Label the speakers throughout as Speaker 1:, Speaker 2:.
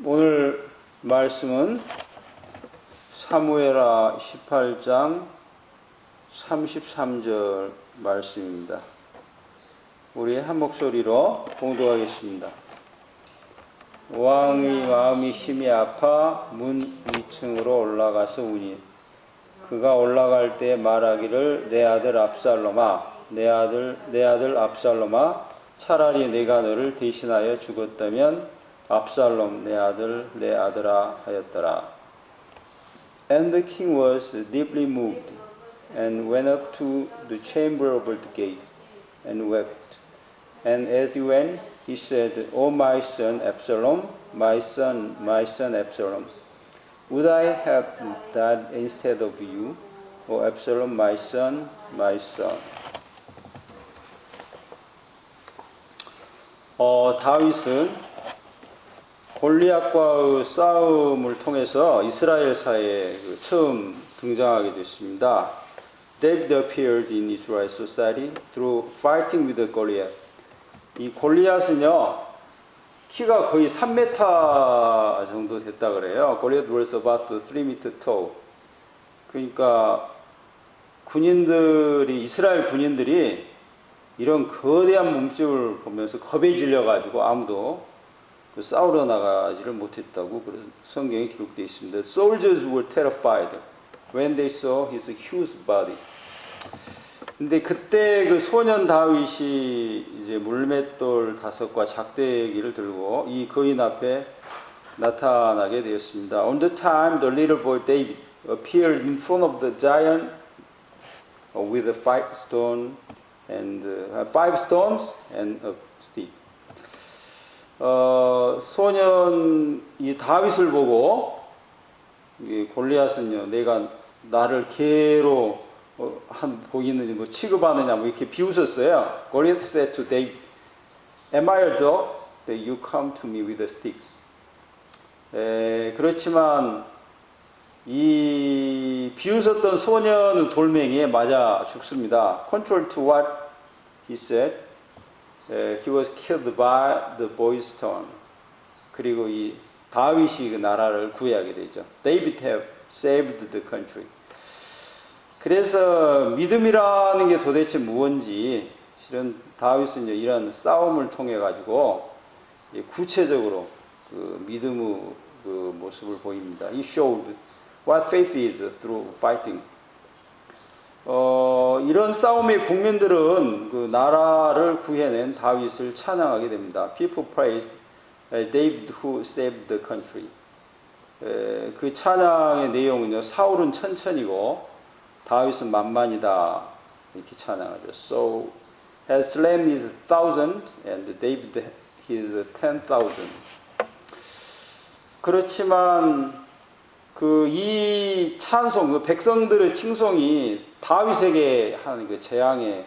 Speaker 1: 오늘 말씀은 사무엘하 18장 33절 말씀입니다. 우리 한 목소리로 봉독하겠습니다. 왕의 마음이 심히 아파 문 위층으로 올라가서 우니 그가 올라갈 때 말하기를 내 아들 압살롬아 내 아들 압살롬아 차라리 내가 너를 대신하여 죽었다면 압살롬 내 아들아 하였더라. And the king was deeply moved and went up to the chamber over the gate and wept. And as he went, he said, O my son Absalom, my son Absalom, would I have died instead of you, O Absalom, my son, my son. 다윗은 골리앗과의 싸움을 통해서 이스라엘사에 처음 등장하게 됐습니다. David appeared in Israel society through fighting with Goliath. 이 골리앗은요, 키가 거의 3m 정도 됐다 그래요. Goliath was about 3m tall. 그러니까 이스라엘 군인들이 이런 거대한 몸집을 보면서 겁에 질려가지고 아무도 싸우러 나가지를 못했다고 성경에 기록되어 있습니다. Soldiers were terrified when they saw his huge body. 근데 그때 그 소년 다윗이 이제 물맷돌 5과 작대기를 들고 이 거인 앞에 나타나게 되었습니다. On the time the little boy David appeared in front of the giant with 5 stones and a stick. 소년 이 다윗을 보고 골리앗은요, 내가 나를 개로 보이느냐, 뭐 취급하느냐, 뭐 이렇게 비웃었어요. Goliath said to David, Am I a dog that you come to me with the sticks? 그렇지만 이 비웃었던 소년은 돌멩이에 맞아 죽습니다. Contrary to what he said, he was killed by the boy's stone. 그리고 이 다윗이 그 나라를 구해하게 되죠. David have saved the country. 그래서 믿음이라는 게 도대체 무엇인지 실은 다윗은 이런 싸움을 통해 가지고 구체적으로 그 믿음의 그 모습을 보입니다. He showed what faith is through fighting. 이런 싸움의 국민들은 그 나라를 구해낸 다윗을 찬양하게 됩니다. People praised David who saved the country. 그 찬양의 내용은요, 사울은 천천히고 다윗은 만만이다 이렇게 찬양하죠. So has slain his 1,000 and David his 10,000. 그렇지만 이 찬송, 그 백성들의 칭송이 다윗에게 하는 그 재앙의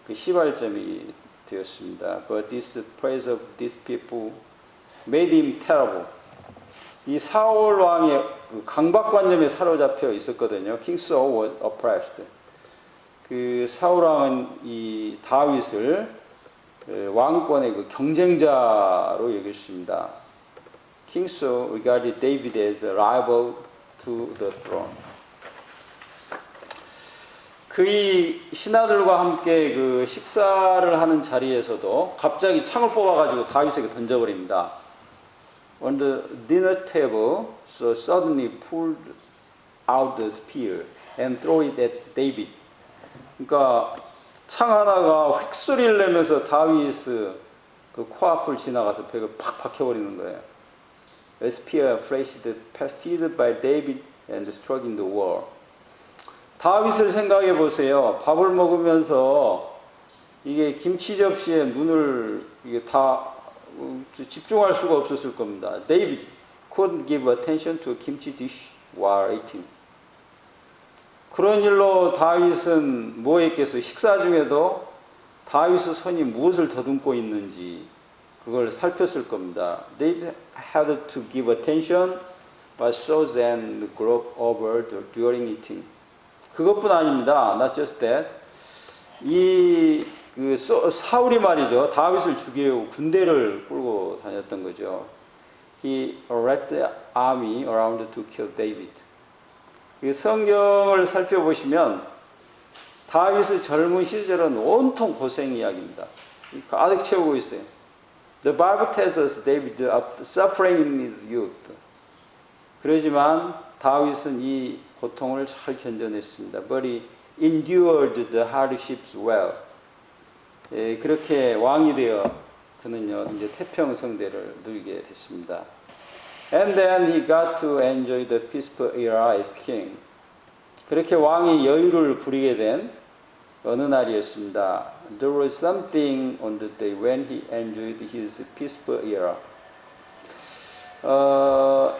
Speaker 1: 그 시발점이 되었습니다. But this praise of these people made him terrible. 이 사울 왕의 강박관념에 사로잡혀 있었거든요. King Saul was oppressed. 그 사울 왕은 이 다윗을 왕권의 그 경쟁자로 여겼습니다. King Saul regarded David as a rival to the throne. 그의 신하들과 함께 그 식사를 하는 자리에서도 갑자기 창을 뽑아가지고 다윗에게 던져버립니다. On the dinner table, so suddenly pulled out the spear and threw it at David. 그러니까 창 하나가 휙 소리를 내면서 다윗의 그 코앞을 지나가서 벽을 팍 박혀버리는 거예요. A spear flashed past by David and struck in the wall. 다윗을 생각해 보세요. 밥을 먹으면서 이게 김치 접시에 눈을 이게 다 집중할 수가 없었을 겁니다. David couldn't give attention to a kimchi dish while eating. 그런 일로 다윗은 뭐 했겠어요? 식사 중에도 다윗의 손이 무엇을 더듬고 있는지 그걸 살폈을 겁니다. David had to give attention but so then groped over during eating. 그것뿐 아닙니다. Not just that. 사울이 말이죠. 다윗을 죽이려고 군대를 끌고 다녔던 거죠. he led the army around to kill David. 이 성경을 살펴보시면 다윗의 젊은 시절은 온통 고생 이야기입니다. 가득 채우고 있어요. The Bible tells us David suffering in his youth. 그러지만 다윗은 이 고통을 잘 견뎌냈습니다. But he endured the hardships well. 예, 그렇게 왕이 되어 그는요 이제 태평성대를 누리게 됐습니다. And then he got to enjoy the peaceful era as king. 그렇게 왕이 여유를 부리게 된 어느 날이었습니다. There was something on the day when he enjoyed his peaceful era.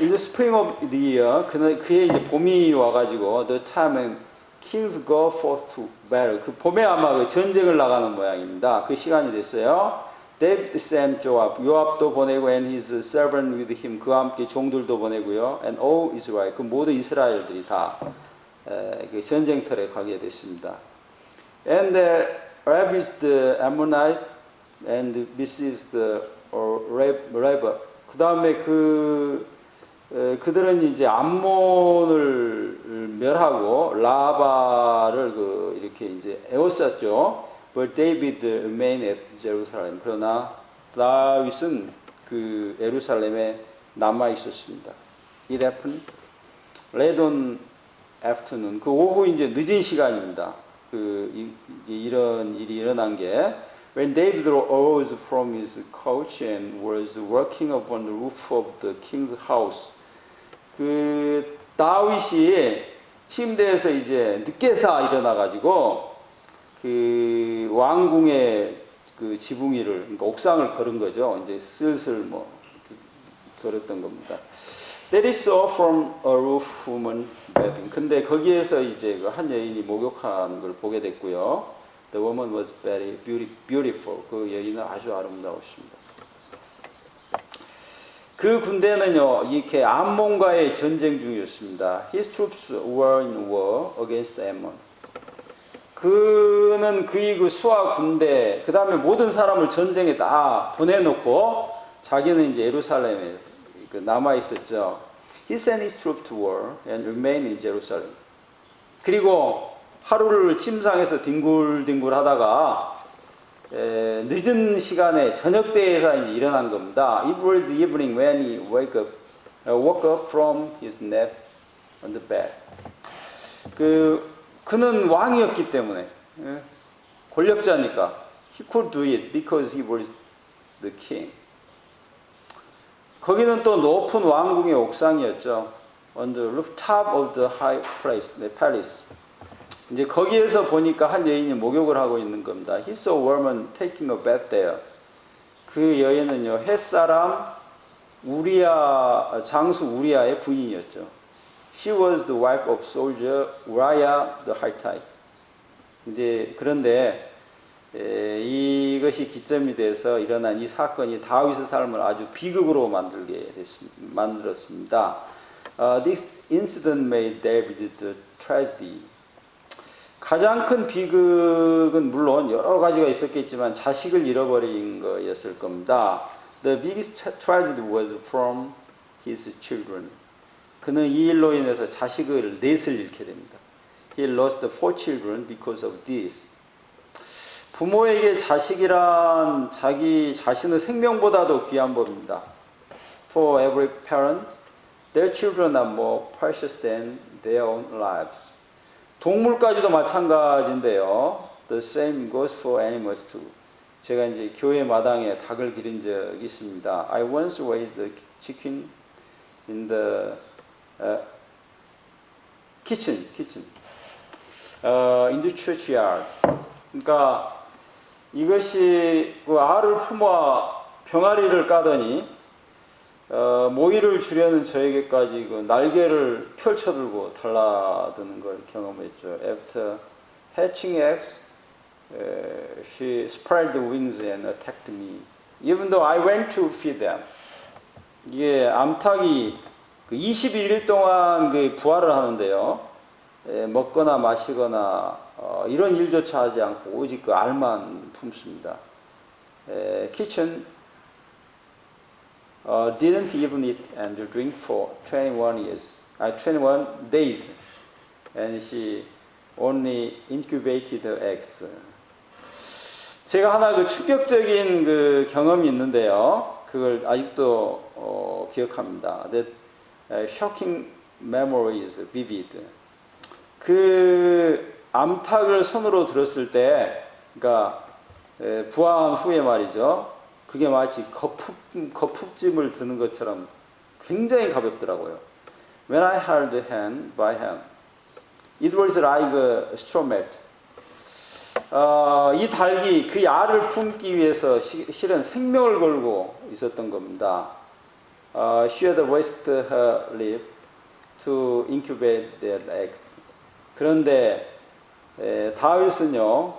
Speaker 1: In the spring of the year, 그의 이제 봄이 와가지고 the time when kings go forth to battle. 그 봄에 아마 그 전쟁을 나가는 모양입니다. 그 시간이 됐어요. David sent Joab, 요압도 보내고 and his servant with him, 그와 함께 종들도 보내고요. And all Israel, 그 모든 이스라엘들이 다 그 전쟁터에 가게 됐습니다. And they ravaged the Ammonite and besieged the Reba. 그 다음에 그들은 이제 암몬을 멸하고 라바를 이렇게 이제 에워쌌죠. But David remained at Jerusalem. 그러나 다윗은 그 예루살렘에 남아 있었습니다. It happened late on afternoon. 그 오후 이제 늦은 시간입니다. 이런 일이 일어난 게 When David arose from his couch and was walking upon the roof of the king's house. 그 다윗이 침대에서 이제 늦게서 일어나 가지고 그 왕궁의 그 지붕 위를 그러니까 옥상을 걸은 거죠. 이제 슬슬 걸었던 겁니다. That is so from a roof woman bathing. 근데 거기에서 이제 한 여인이 목욕하는 걸 보게 됐고요. The woman was very beautiful. 그 여인은 아주 아름다웠습니다. 그 군대는요, 이렇게 암몬과의 전쟁 중이었습니다. His troops were in war against Ammon. 그는 그의 그 수하 군대, 그 다음에 모든 사람을 전쟁에 다 보내놓고 자기는 이제 예루살렘에 남아 있었죠. He sent his troops to war and remained in Jerusalem. 그리고 하루를 침상에서 뒹굴뒹굴 하다가 늦은 시간에 저녁 때에서 이제 일어난 겁니다. It was evening when he woke up from his nap on the bed. 그는 왕이었기 때문에 권력자니까 he could do it because he was the king. 거기는 또 높은 왕궁의 옥상이었죠. On the rooftop of the high palace. 이제 거기에서 보니까 한 여인이 목욕을 하고 있는 겁니다. He saw a woman taking a bath there. 그 여인은요, 햇사람 장수 우리아의 부인이었죠. She was the wife of soldier Uriah the Hittite. 이제 그런데 이것이 기점이 돼서 일어난 이 사건이 다윗의 삶을 아주 비극으로 만들었습니다. This incident made David the tragedy. 가장 큰 비극은 물론 여러 가지가 있었겠지만 자식을 잃어버린 거였을 겁니다. The biggest tragedy was from his children. 그는 이 일로 인해서 자식을 넷을 잃게 됩니다. He lost 4 children because of this. 부모에게 자식이란 자기 자신의 생명보다도 귀한 법입니다. For every parent, their children are more precious than their own lives. 동물까지도 마찬가지인데요. The same goes for animals too. 제가 이제 교회 마당에 닭을 기른 적이 있습니다. I once raised a chicken in the kitchen, in the churchyard. 그러니까 이것이 그 알을 품어 병아리를 까더니 모이를 주려는 저에게까지 그 날개를 펼쳐들고 달라드는 걸 경험했죠. After hatching eggs, she spread the wings and attacked me. Even though I went to feed them. 이게 암탉이 그 21일 동안 그 부화를 하는데요. 먹거나 마시거나 이런 일조차 하지 않고 오직 그 알만 품습니다. Kitchen didn't even eat and drink for 21 days, and she only incubated eggs. 제가 하나 그 충격적인 그 경험이 있는데요. 그걸 아직도 기억합니다. That shocking memory is vivid. 그 암탉을 손으로 들었을 때, 그러니까 부화한 후에 말이죠. 그게 마치 거품찜을 드는 것처럼 굉장히 가볍더라고요. When I held the hand by hand, it was like a straw mat. 이 닭이 그 알을 품기 위해서 실은 생명을 걸고 있었던 겁니다. She had risked her life to incubate their eggs. 그런데 다윗은요,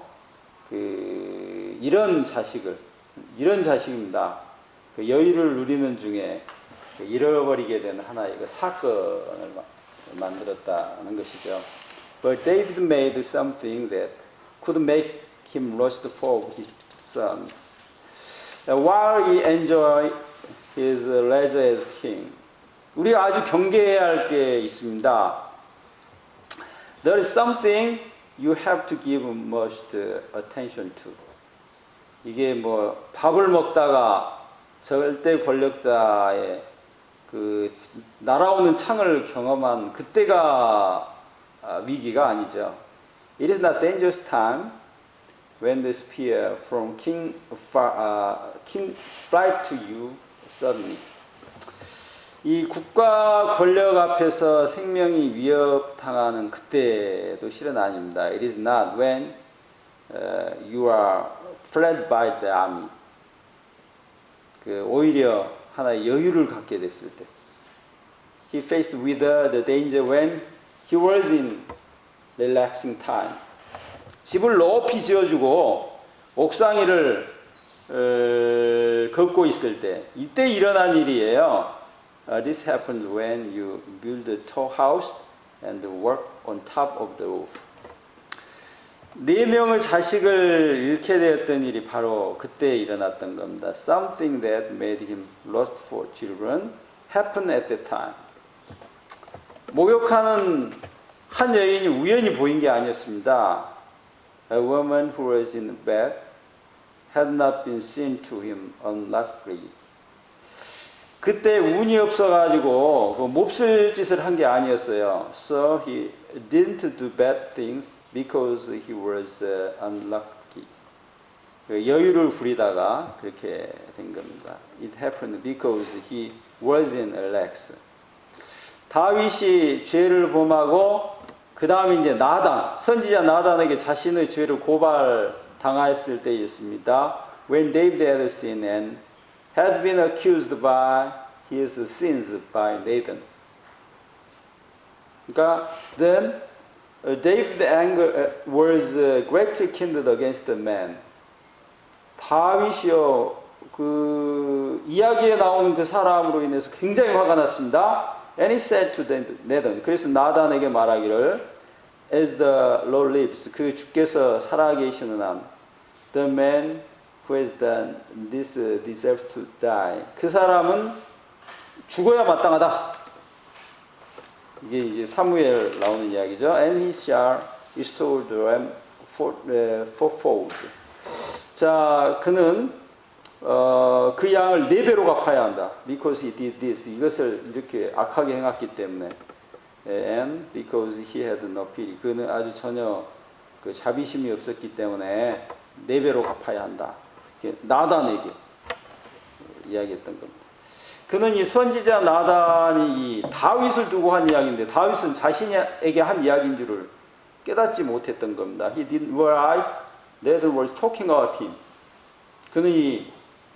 Speaker 1: 이런 자식입니다. 그 여유를 누리는 중에 잃어버리게 된 하나의 그 사건을 만들었다는 것이죠. But David made something that could make him lust for his sons. While he enjoyed his leisure as king. 우리가 아주 경계해야 할 게 있습니다. There is something you have to give most attention to. 이게 뭐 밥을 먹다가 절대 권력자의 그 날아오는 창을 경험한 그때가 위기가 아니죠. It is not dangerous time when the spear from king fly to you suddenly. 이 국가 권력 앞에서 생명이 위협당하는 그때도 실은 아닙니다. It is not when you are fled by the army. 오히려 하나의 여유를 갖게 됐을 때. He faced with the danger when he was in relaxing time. 집을 높이 지어주고 옥상 위를 걷고 있을 때, 이때 일어난 일이에요. This happens when you build a tall house and work on top of the roof. 4명의 자식을 잃게 되었던 일이 바로 그때 일어났던 겁니다. Something that made him lust for children happened at that time. 목욕하는 한 여인이 우연히 보인 게 아니었습니다. A woman who was in bed had not been seen to him unluckily. 그때 운이 없어가지고 몹쓸 짓을 한 게 아니었어요. So he didn't do bad things because he was unlucky. 여유를 부리다가 그렇게 된 겁니다. It happened because he wasn't relaxed. 다윗이 죄를 범하고 그 다음에 이제 선지자 나단에게 자신의 죄를 고발당했을 때였습니다. When David had sinned and had been accused by his sins by Nathan. 그러니까 then David's anger was greatly kindled against the man. 다윗이요 그 이야기에 나오는 그 사람으로 인해서 굉장히 화가 났습니다. And he said to Nathan. 그래서 나단에게 말하기를, as the Lord lives, 그 주께서 살아계시는 한, the man who has done this deserves to die. 그 사람은 죽어야 마땅하다. 이게 이제 사무엘 나오는 이야기죠. And he shall restore the ram fourfold. 자, 그는 그 양을 4배로 갚아야 한다. Because he did this. 이것을 이렇게 악하게 행했기 때문에. And because he had no pity. 그는 아주 전혀 그 자비심이 없었기 때문에 4배로 갚아야 한다. 나단에게 이야기했던 겁니다. 그는 이 선지자 나단이 이 다윗을 두고 한 이야기인데 다윗은 자신에게 한 이야기인 줄을 깨닫지 못했던 겁니다. He didn't realize that was talking about him. 그는 이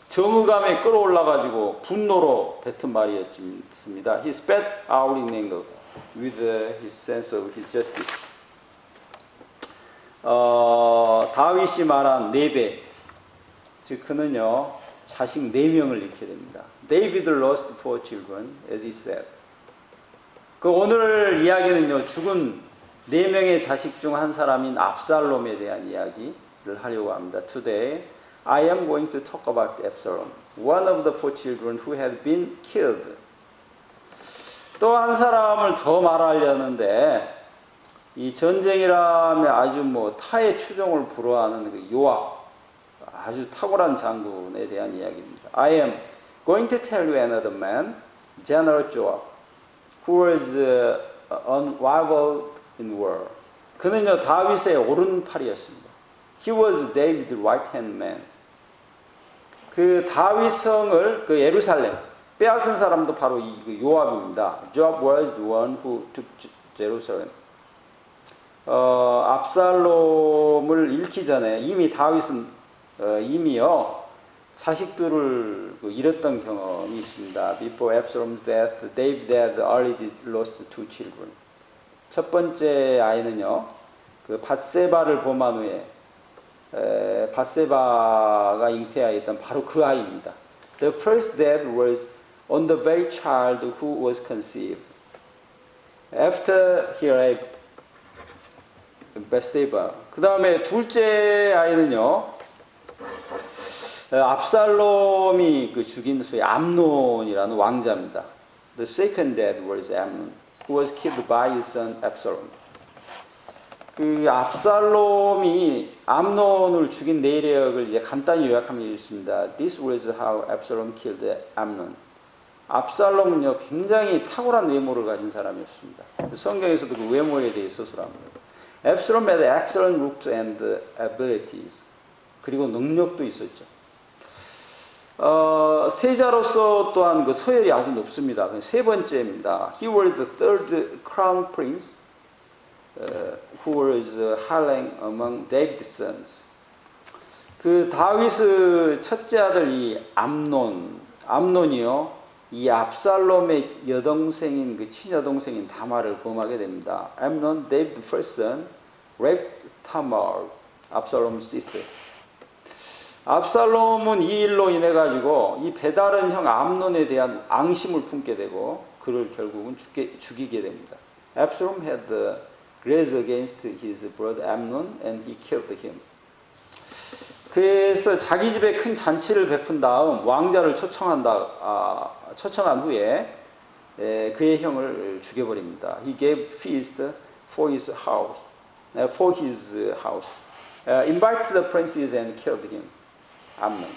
Speaker 1: 정의감에 끌어올라가지고 분노로 뱉은 말이었습니다. He spat out in anger with his sense of his justice. 다윗이 말한 4배. 즉 그는요 자식 4명을 잃게 됩니다. David lost 4 children, as he said. 그 오늘 이야기는요 죽은 4명의 자식 중 한 사람인 압살롬에 대한 이야기를 하려고 합니다. Today I am going to talk about Absalom, one of the 4 children who had been killed. 또 한 사람을 더 말하려는데 이 전쟁이라면 아주 뭐 타의 추종을 불허하는 그 요압, 아주 탁월한 장군에 대한 이야기입니다. I am going to tell you another man, General Joab, who was unrivaled in war. 그는요 다윗의 오른팔이었습니다. He was David's right-hand man. 그 다윗성을 그 예루살렘 빼앗은 사람도 바로 이 요압입니다. Joab was the one who took Jerusalem. 압살롬을 잃기 전에 이미 다윗은 이미요 자식들을 잃었던 경험이 있습니다. Before Absalom's death, David had already lost 2 children. 첫 번째 아이는요, 그 밧세바를 범한 후에 밧세바가 잉태하였던 바로 그 아이입니다. The first death was on the very child who was conceived. After he raped Bathsheba. 그 다음에 둘째 아이는요, 압살롬이 그 죽인 소위 암논이라는 왕자입니다. The second death was Amnon, who was killed by his son Absalom. 그 압살롬이 암논을 죽인 내력을 이제 간단히 요약하면 이렇습니다. This was how Absalom killed Amnon. 압살롬은요 굉장히 탁월한 외모를 가진 사람이었습니다. 성경에서도 그 외모에 대해 서술합니다. Absalom had excellent looks and abilities. 그리고 능력도 있었죠. 세자로서 또한 그 서열이 아주 높습니다. 세 번째입니다. He was the third crown prince, who was high rank among David's sons. 그 다윗의 첫째 아들 이 암논이요. 이 압살롬의 여동생인 그 친여동생인 다말을 범하게 됩니다. Amnon, David's first son, raped Tamar, Absalom's sister. 압살롬은 이 일로 인해 가지고 이 배다른 형 암논에 대한 앙심을 품게 되고 그를 결국은 죽이게 됩니다. Absalom had a grudge against his brother Amnon and he killed him. 그래서 자기 집에 큰 잔치를 베푼 다음 왕자를 초청한 후에 그의 형을 죽여버립니다. He gave feast for his house, invited the princes and killed him. 암논.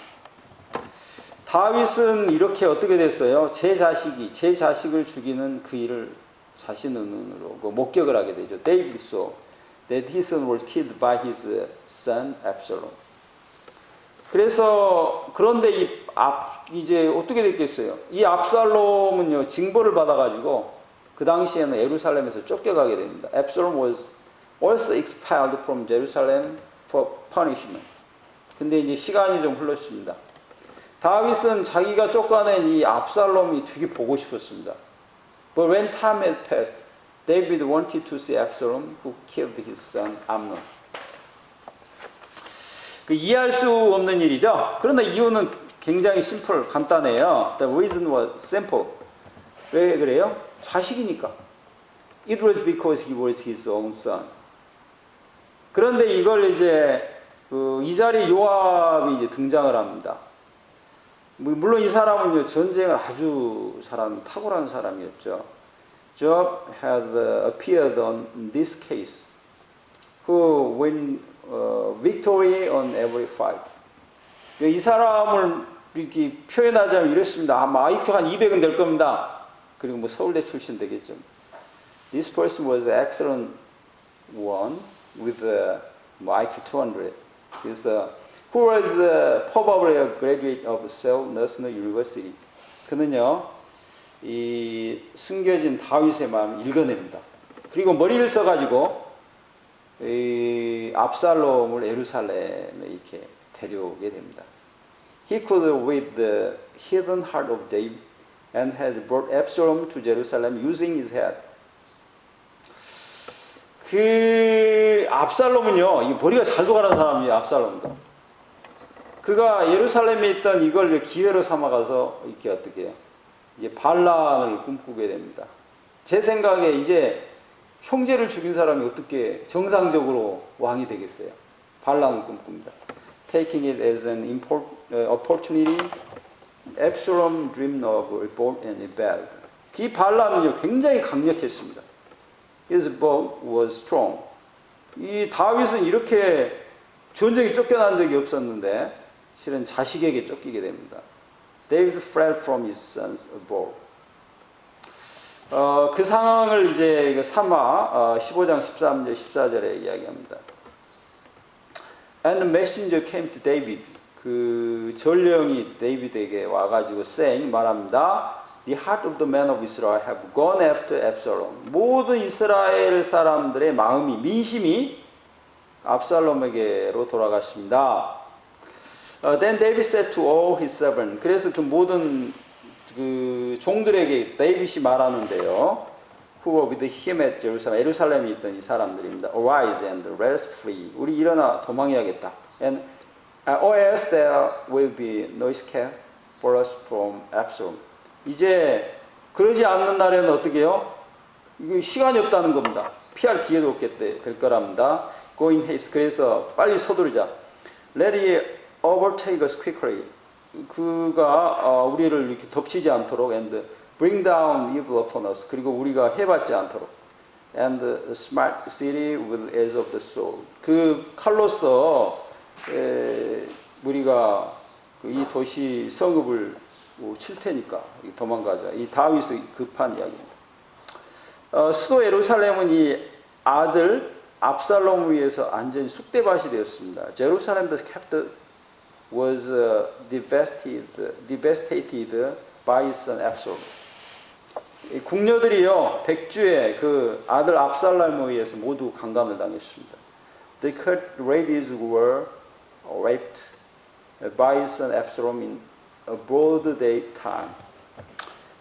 Speaker 1: 다윗은 이렇게 어떻게 됐어요? 제 자식을 죽이는 그 일을 자신의 눈으로 목격을 하게 되죠. David saw that his son was killed by his son Absalom. 그래서 그런데 이제 어떻게 됐겠어요? 이 압살롬은요 징벌을 받아가지고 그 당시에는 예루살렘에서 쫓겨가게 됩니다. Absalom was also expelled from Jerusalem for punishment. 근데 이제 시간이 좀 흘렀습니다. 다윗은 자기가 쫓아낸 이 압살롬이 되게 보고 싶었습니다. But when time had passed, David wanted to see Absalom, who killed his son Amnon. 이해할 수 없는 일이죠. 그러나 이유는 굉장히 간단해요. The reason was simple. 왜 그래요? 자식이니까. It was because he was his own son. 그런데 이걸 이제 이 자리에 요압이 이제 등장을 합니다. 물론 이 사람은요 전쟁을 아주 잘하는 탁월한 사람이었죠. Joab had appeared on this case, who win victory on every fight. 이 사람을 이렇게 표현하자면 이렇습니다. 아마 IQ 한 200은 될 겁니다. 그리고 뭐 서울대 출신 되겠죠. This person was an excellent one with IQ 200. 그래서 who was probably a graduate of Seoul National University. 그는요 이 숨겨진 다윗의 마음을 읽어냅니다. 그리고 머리를 써가지고 이 압살롬을 예루살렘에 이렇게 데려오게 됩니다. He could read the hidden heart of David and had brought Absalom to Jerusalem using his head. 그 압살롬은요, 이 머리가 잘 돌아가는 사람이에요. 압살롬도. 그가 예루살렘에 있던 이걸 기회로 삼아가서 이렇게 어떻게 해요? 이제 반란을 꿈꾸게 됩니다. 제 생각에 이제 형제를 죽인 사람이 어떻게 정상적으로 왕이 되겠어요? 반란을 꿈꿉니다. taking it as an opportunity. Absalom dreamed of revolt and rebelled. 이 반란은요 굉장히 강력했습니다. His bow was strong. 이 다윗은 이렇게 전쟁에 쫓겨난 적이 없었는데 실은 자식에게 쫓기게 됩니다. David fled from his son's bow. 그 상황을 이제 3화 15장 13절 14절에 이야기합니다. And the messenger came to David. 그 전령이 데이비드에게 와가지고 saying 말합니다. The heart of the men of Israel have gone after Absalom. 모든 이스라엘 사람들의 마음이 민심이 압살롬에게로 돌아갔습니다. Then David said to all his servants. 그래서 그 모든 그 종들에게 데이빗이 말하는데요. Who were with him at Jerusalem. 예루살렘에 있던 이 사람들입니다. Arise and let us flee. 우리 일어나 도망해야겠다. And or else there will be no escape for us from Absalom. 이제 그러지 않는 날에는 어떻게 해요? 이거 시간이 없다는 겁니다. 피할 기회도 없게 될 거랍니다. Go in haste. 그래서 빨리 서두르자. Let it overtake us quickly. 그가 우리를 이렇게 덮치지 않도록 and bring down evil upon us. 그리고 우리가 해받지 않도록. And smite the city with the edge of the sword. 그 칼로서 우리가 이 도시 성읍을 칠 테니까 도망가자. 이 다윗의 급한 이야기입니다. 수도 예루살렘은 이 아들 압살롬을 위해서 안전히 쑥대밭이 되었습니다. Jerusalem's capital was devastated by his son Absalom. 이 궁녀들이요 백주의 그 아들 압살롬에 의해서 모두 강간을 당했습니다. The ladies were raped by his son Absalom in a broad daytime.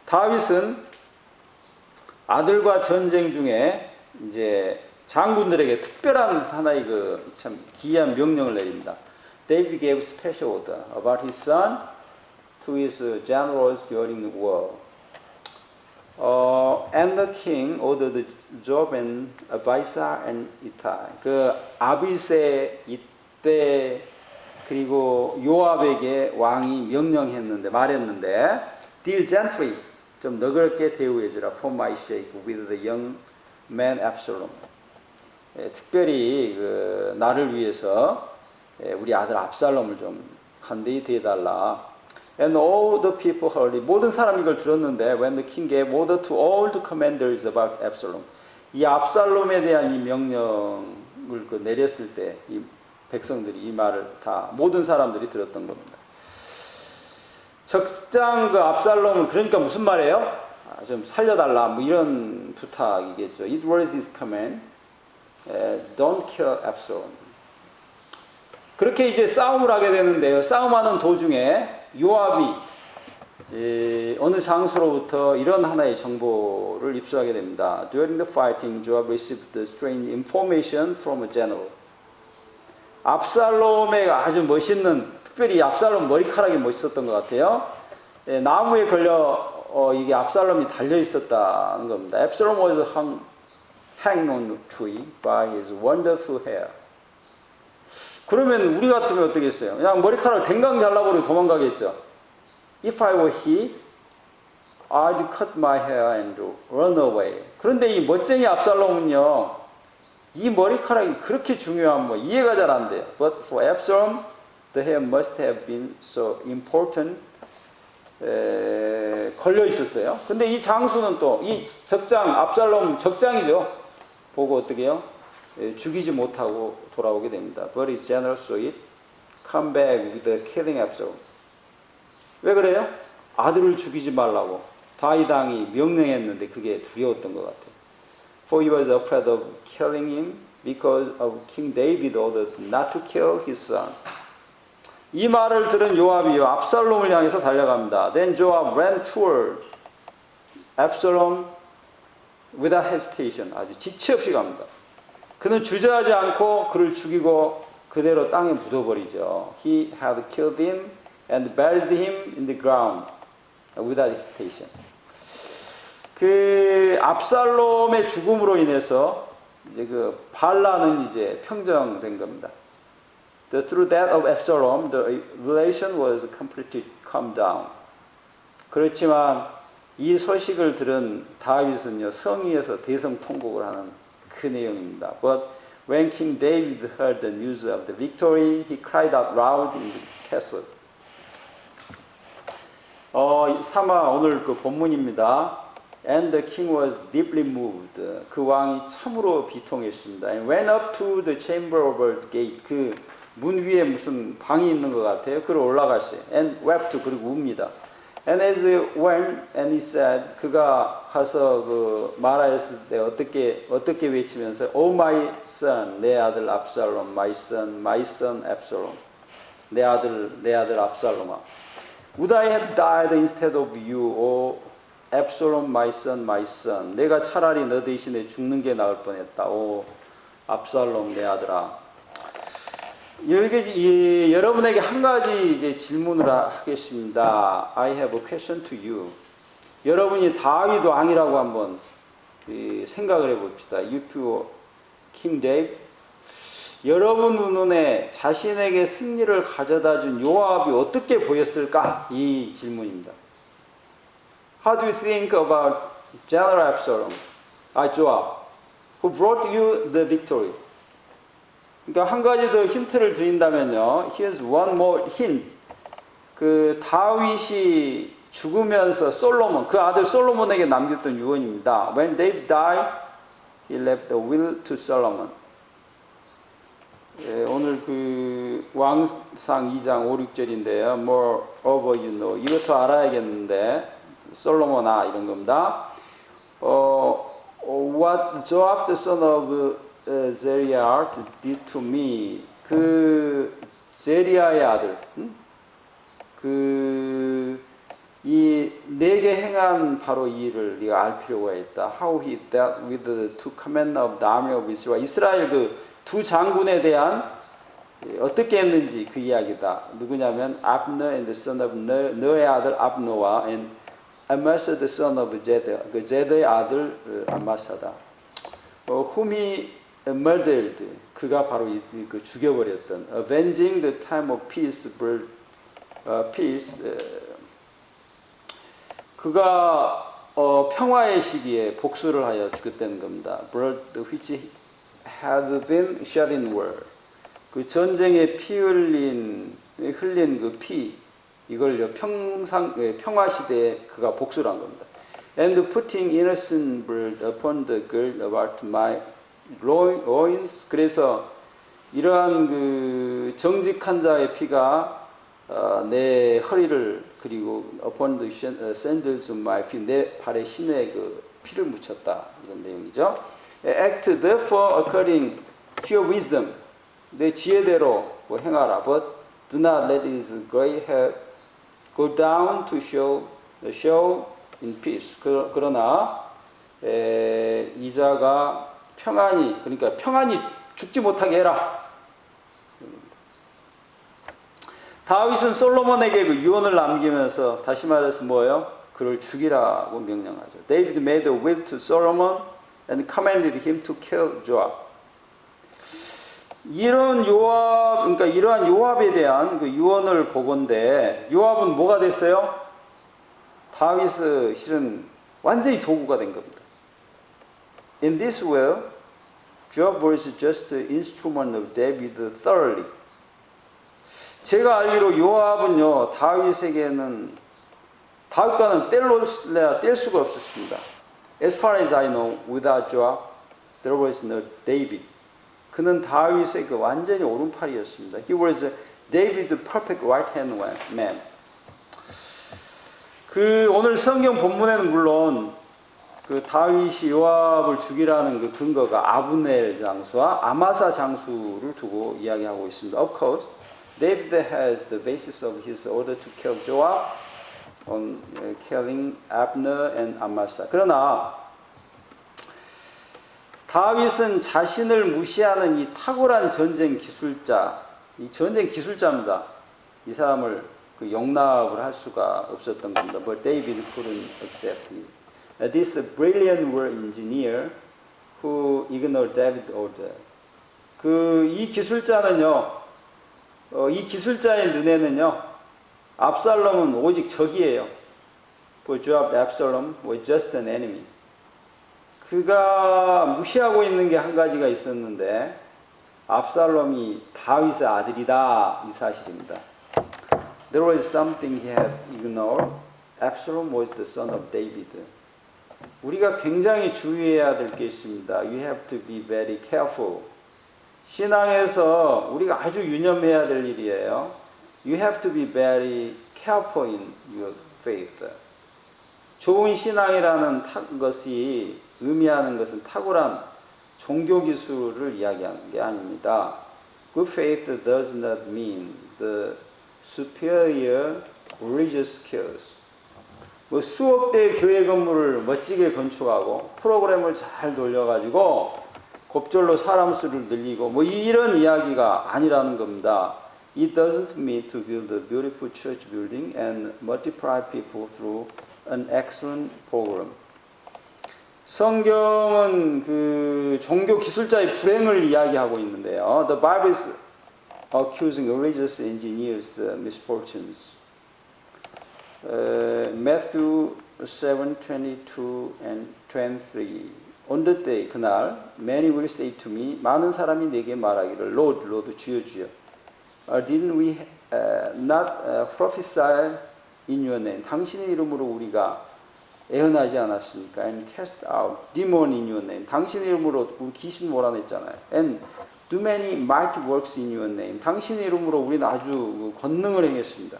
Speaker 1: 다윗은 아들과 전쟁 중에 이제 장군들에게 특별한 하나의 그 참 기이한 명령을 내립니다. David gave special order about his son to his generals during the war. And the king ordered Joab and Abisai and Ittai. 그 아비세, 이때 그리고 요압에게 왕이 명령했는데 말했는데 deal gently 좀 너그럽게 대우해주라 for my sake with the young man Absalom. 특별히 그 나를 위해서 우리 아들 압살롬을 좀 간대히 대해달라. And all the people heard it. 모든 사람이 이걸 들었는데 when the king gave order to all the commanders about Absalom. 이 압살롬에 대한 이 명령을 그 내렸을 때 이 백성들이 이 말을 다 모든 사람들이 들었던 겁니다. 적장 그 압살롬은 그러니까 무슨 말이에요? 좀 살려달라 뭐 이런 부탁이겠죠. It was his command. Don't kill Absalom. 그렇게 이제 싸움을 하게 되는데요. 싸움하는 도중에 요압이 어느 장소로부터 이런 하나의 정보를 입수하게 됩니다. During the fighting, Joab received strange information from a general. 압살롬의 아주 멋있는, 특별히 압살롬 머리카락이 멋있었던 것 같아요. 나무에 걸려 이게 압살롬이 달려 있었다는 겁니다. Absalom was hanged on a tree by his wonderful hair. 그러면 우리 같으면 어떻겠어요? 그냥 머리카락을 댕강 잘라버리고 도망가겠죠. If I were he, I'd cut my hair and run away. 그런데 이 멋쟁이 압살롬은요, 이 머리카락이 그렇게 중요한 뭐 이해가 잘 안 돼요. But for Absalom, the hair must have been so important. 걸려 있었어요. 근데 이 장수는 또 이 적장, 압살롬 적장이죠. 보고 어떻게 해요? 죽이지 못하고 돌아오게 됩니다. But his general saw it, come back with the killing Absalom. 왜 그래요? 아들을 죽이지 말라고 다윗 왕이 명령했는데 그게 두려웠던 것 같아요. For he was afraid of killing him because of King David ordered not to kill his son. 이 말을 들은 요압이 압살롬을 향해서 달려갑니다. Then Joab ran toward Absalom without hesitation. 아주 지체 없이 갑니다. 그는 주저하지 않고 그를 죽이고 그대로 땅에 묻어버리죠. He had killed him and buried him in the ground without hesitation. 그 압살롬의 죽음으로 인해서 이제 그 반란은 이제 평정된 겁니다. through that of Absalom, the relation was completely calmed down. 그렇지만 이 소식을 들은 다윗은요, 성위에서 대성통곡을 하는 그 내용입니다. But when King David heard the news of the victory, he cried out loud in the castle. 3화 오늘 그 본문입니다. And the king was deeply moved. 그 왕이 참으로 비통했습니다. And went up to the chamber of the gate. 그 문 위에 무슨 방이 있는 것 같아요. 그로 올라갔어요. And wept. 그리고 웁니다. And as he went, and he said, 그가 가서 그 말하였을 때 어떻게 외치면서, Oh my son, 내 아들 압살롬, my son 압살롬, 내 아들 압살롬아. Would I have died instead of you, O Absalom, my son. 내가 차라리 너 대신에 죽는 게 나을 뻔했다. 오 압살롬, 내 아들아. 여러분에게 한 가지 이제 질문을 하겠습니다. I have a question to you. 여러분이 다윗 왕이라고 한번 생각을 해봅시다. If you King David, 여러분 눈에 자신에게 승리를 가져다 준 요압이 어떻게 보였을까? 이 질문입니다. How do you think about General Absalom, Joab, who brought you the victory? 그러니까 한 가지 더 힌트를 드린다면요. Here's one more hint. 그 다윗이 죽으면서 솔로몬, 그 아들 솔로몬에게 남겼던 유언입니다. When David died, he left the will to Solomon. 예, 오늘 그 왕상 2장 5, 6절인데요. Moreover you know. 이것도 알아야겠는데 솔로몬아 이런 겁니다. What Joab the son of Zeruiah did to me. 그 제리아의 아들, 이 내게 행한 바로 이 일을 네가 알 필요가 있다. How he dealt with the two commander of the army of Israel. 이스라엘 그 두 장군에 대한 어떻게 했는지 그 이야기다. 누구냐면 Abner and the son of 너의 아들 압노와 and Amasa the son of Zed. 그 제드의 아들 아마사다. whom he murdered. 그가 바로 그 죽여버렸던. Avenging the time of peace. 그가 평화의 시기에 복수를 하여 죽였다는 겁니다. Blood which had been shed in war. 그 전쟁에 피 흘린 그 피 이걸요 평화 시대에 그가 복수를 한 겁니다. And putting innocent blood upon the gird about my loins. 그래서 이러한 그 정직한 자의 피가 내 허리를 그리고 upon the sandals of my feet 내 발에 신의 그 피를 묻혔다 이런 내용이죠. Act therefore according to your wisdom. 내 지혜대로 행하라. But do not let his gray hair go down to show in peace. 그러나 이자가 평안히 죽지 못하게 해라. 다윗은 솔로몬에게 그 유언을 남기면서 다시 말해서 뭐예요? 그를 죽이라고 명령하죠. David made a will to Solomon and commanded him to kill Joab. 이러한 요압에 대한 그 유언을 보건대 요압은 뭐가 됐어요? 다윗은 실은 완전히 도구가 된 겁니다. In this way, Joab was just the instrument of David thoroughly. 제가 알기로 요압은요 다윗과는 뗄 수가 없었습니다. As far as I know, without Joab, there was no David. 그는 다윗의 그 완전히 오른팔이었습니다. He was David's perfect right-hand man. 그 오늘 성경 본문에는 물론 그 다윗이 요압을 죽이라는 그 근거가 아브넬 장수와 아마사 장수를 두고 이야기하고 있습니다. Of course, David has the basis of his order to kill Joab on killing Abner and Amasa. 그러나 다윗은 자신을 무시하는 이 탁월한 전쟁 기술자입니다. 이 사람을 그 용납을 할 수가 없었던 겁니다. But David couldn't accept it. This brilliant war engineer who ignored David's order. 이 기술자는요, 이 기술자의 눈에는요, 압살롬은 오직 적이에요. For Joab, Absalom was just an enemy. 그가 무시하고 있는 게 한 가지가 있었는데, 압살롬이 다윗의 아들이다, 이 사실입니다. There was something he had ignored. Absalom was the son of David. 우리가 굉장히 주의해야 될 게 있습니다. You have to be very careful. 신앙에서 우리가 아주 유념해야 될 일이에요. You have to be very careful in your faith. 좋은 신앙이라는 것이 의미하는 것은 탁월한 종교 기술을 이야기하는 게 아닙니다. Good faith does not mean the superior religious skills. 뭐 수억 대의 교회 건물을 멋지게 건축하고 프로그램을 잘 돌려가지고 겁절로 사람 수를 늘리고 뭐 이런 이야기가 아니라는 겁니다. It doesn't mean to build a beautiful church building and multiply people through an excellent program. 성경은 그 종교 기술자의 불행을 이야기하고 있는데요. The Bible is accusing religious engineers the misfortunes. Matthew 7:22 and 23. On the day, 그날, many will say to me, 많은 사람이 내게 말하기를, Lord, Lord, 주여, 주여. Didn't we not prophesy in your name? 당신의 이름으로 우리가 예언하지 않았습니까? And cast out demon in your name. 당신의 이름으로 우리 귀신 몰아냈잖아요. And do many mighty works in your name. 당신의 이름으로 우리는 아주 권능을 행했습니다.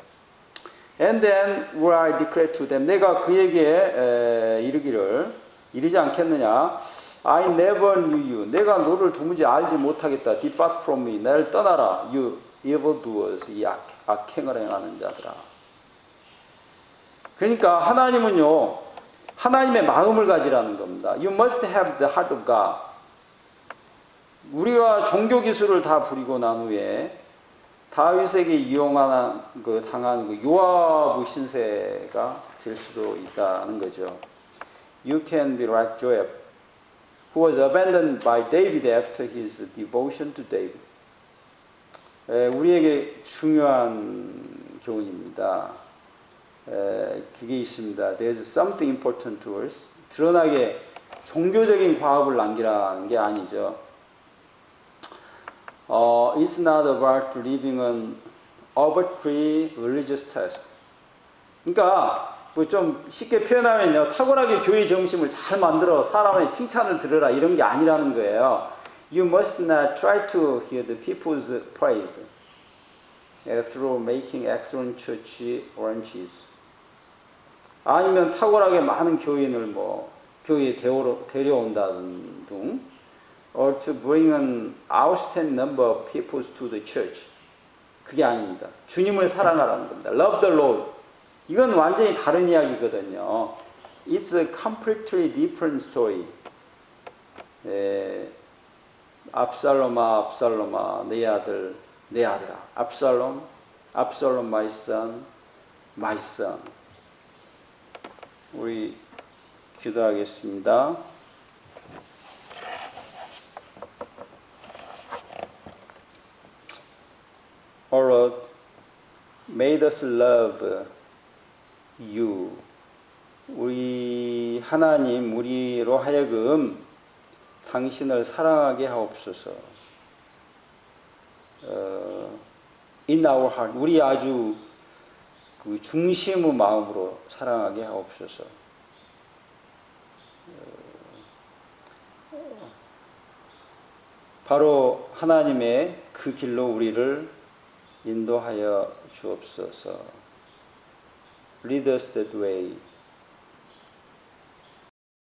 Speaker 1: And then will I declare to them. 내가 그에게 이르지 않겠느냐? I never knew you. 내가 너를 도무지 알지 못하겠다. Depart from me. 나를 떠나라. You evildoers. 이 악행을 행하는 자들아. 그러니까 하나님은요, 하나님의 마음을 가지라는 겁니다. You must have the heart of God. 우리가 종교 기술을 다 부리고 난 후에 다윗에게 이용한 당한 요아부 신세가 될 수도 있다는 거죠. You can be like Joab, who was abandoned by David after his devotion to David. 우리에게 중요한 교훈입니다. 그게 있습니다. There's something important to us. 드러나게 종교적인 과업을 남기라는 게 아니죠. It's not about living an arbitrary religious task. 그러니까 뭐 좀 쉽게 표현하면요, 탁월하게 교회 정신을 잘 만들어 사람의 칭찬을 들으라 이런 게 아니라는 거예요. You must not try to hear the people's praise through making excellent church arrangements. 아니면 탁월하게 많은 교인을 뭐 교회에 데려온다든 등, or to bring an outstanding number of people to the church. 그게 아닙니다. 주님을 사랑하라는 겁니다. Love the Lord. 이건 완전히 다른 이야기거든요. It's a completely different story. 압살롬아, 압살롬아, 내 아들, 내 아들아. 압살롬, 압살롬, my son, my son. 우리 기도하겠습니다. O Lord, made us love you. 우리 하나님, 우리로 하여금 당신을 사랑하게 하옵소서. In our heart, 우리 아주 그 중심의 마음으로 사랑하게 하옵소서. 바로 하나님의 그 길로 우리를 인도하여 주옵소서. Lead us that way.